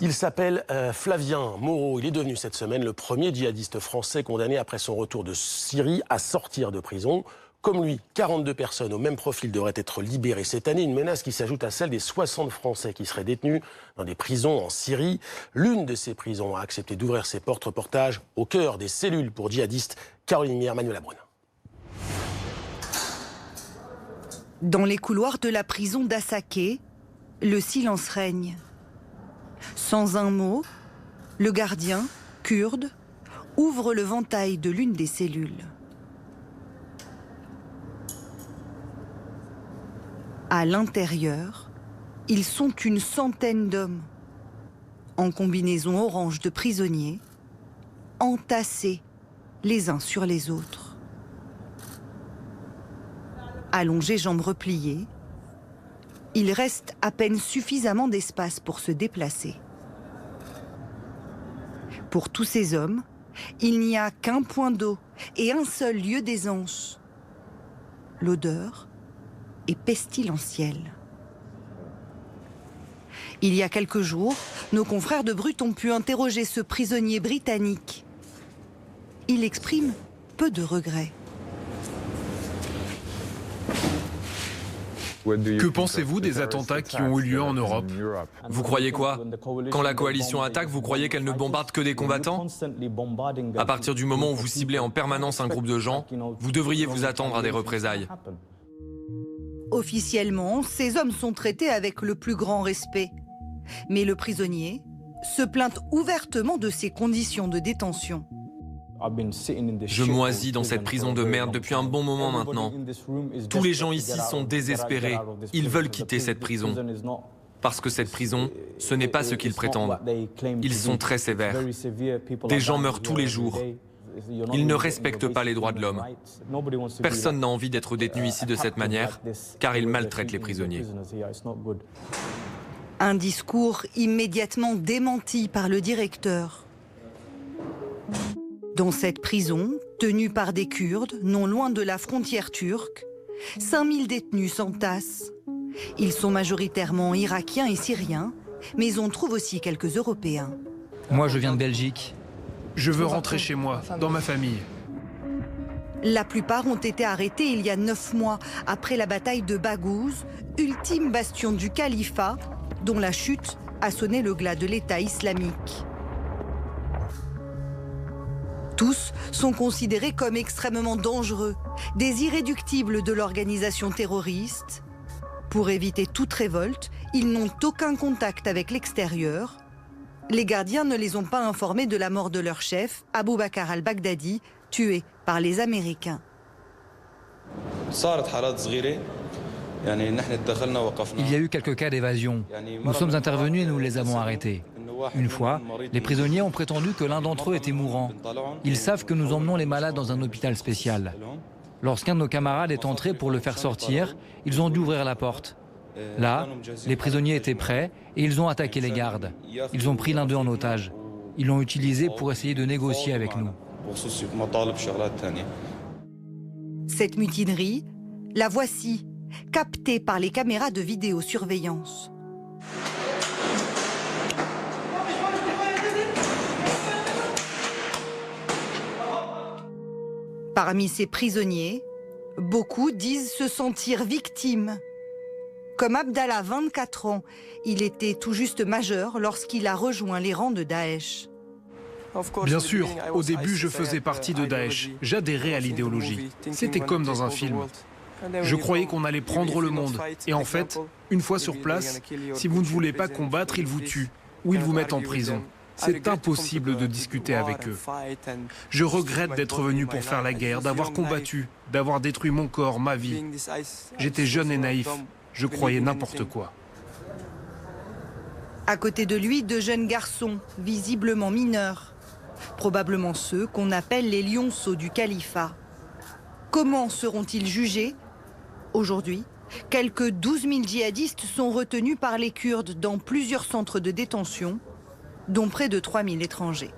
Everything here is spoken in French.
Il s'appelle Flavien Moreau. Il est devenu cette semaine le premier djihadiste français condamné après son retour de Syrie à sortir de prison. Comme lui, 42 personnes au même profil devraient être libérées cette année. Une menace qui s'ajoute à celle des 60 Français qui seraient détenus dans des prisons en Syrie. L'une de ces prisons a accepté d'ouvrir ses portes. Reportage au cœur des cellules pour djihadistes. Caroline Mier, Manuel Abrun. Dans les couloirs de la prison d'Assaké, le silence règne. Sans un mot, le gardien, kurde, ouvre le ventail de l'une des cellules. À l'intérieur, ils sont une centaine d'hommes, en combinaison orange de prisonniers, entassés les uns sur les autres. Allongés, jambes repliées, il reste à peine suffisamment d'espace pour se déplacer. Pour tous ces hommes, il n'y a qu'un point d'eau et un seul lieu d'aisance. L'odeur est pestilentielle. Il y a quelques jours, nos confrères de Brut ont pu interroger ce prisonnier britannique. Il exprime peu de regrets. Que pensez-vous des attentats qui ont eu lieu en Europe? Vous croyez quoi? Quand la coalition attaque, vous croyez qu'elle ne bombarde que des combattants? À partir du moment où vous ciblez en permanence un groupe de gens, vous devriez vous attendre à des représailles. Officiellement, ces hommes sont traités avec le plus grand respect. Mais le prisonnier se plaint ouvertement de ses conditions de détention. Je moisis dans cette prison de merde depuis un bon moment maintenant. Tous les gens ici sont désespérés. Ils veulent quitter cette prison. Parce que cette prison, ce n'est pas ce qu'ils prétendent. Ils sont très sévères. Des gens meurent tous les jours. Ils ne respectent pas les droits de l'homme. Personne n'a envie d'être détenu ici de cette manière, car ils maltraitent les prisonniers. Un discours immédiatement démenti par le directeur. Dans cette prison, tenue par des Kurdes, non loin de la frontière turque, 5000 détenus s'entassent. Ils sont majoritairement irakiens et syriens, mais on trouve aussi quelques Européens. Moi, je viens de Belgique. Je veux rentrer chez moi, dans ma famille. La plupart ont été arrêtés il y a 9 mois, après la bataille de Baghouz, ultime bastion du califat, dont la chute a sonné le glas de l'État islamique. Tous sont considérés comme extrêmement dangereux, des irréductibles de l'organisation terroriste. Pour éviter toute révolte, ils n'ont aucun contact avec l'extérieur. Les gardiens ne les ont pas informés de la mort de leur chef, Abou Bakr al-Baghdadi, tué par les Américains. Il y a eu quelques cas d'évasion. Nous sommes intervenus et nous les avons arrêtés. Une fois, les prisonniers ont prétendu que l'un d'entre eux était mourant. Ils savent que nous emmenons les malades dans un hôpital spécial. Lorsqu'un de nos camarades est entré pour le faire sortir, ils ont dû ouvrir la porte. Là, les prisonniers étaient prêts et ils ont attaqué les gardes. Ils ont pris l'un d'eux en otage. Ils l'ont utilisé pour essayer de négocier avec nous. Cette mutinerie, la voici, captée par les caméras de vidéosurveillance. Parmi ces prisonniers, beaucoup disent se sentir victimes. Comme Abdallah, 24 ans, il était tout juste majeur lorsqu'il a rejoint les rangs de Daesh. Bien sûr, au début, je faisais partie de Daesh. J'adhérais à l'idéologie. C'était comme dans un film. Je croyais qu'on allait prendre le monde. Et en fait, une fois sur place, si vous ne voulez pas combattre, ils vous tuent ou ils vous mettent en prison. C'est impossible de discuter avec eux. Je regrette d'être venu pour faire la guerre, d'avoir combattu, d'avoir détruit mon corps, ma vie. J'étais jeune et naïf. Je croyais n'importe quoi. À côté de lui, 2 jeunes garçons, visiblement mineurs. Probablement ceux qu'on appelle les lionceaux du califat. Comment seront-ils jugés? Aujourd'hui, quelques 12 000 djihadistes sont retenus par les Kurdes dans plusieurs centres de détention, dont près de 3 000 étrangers.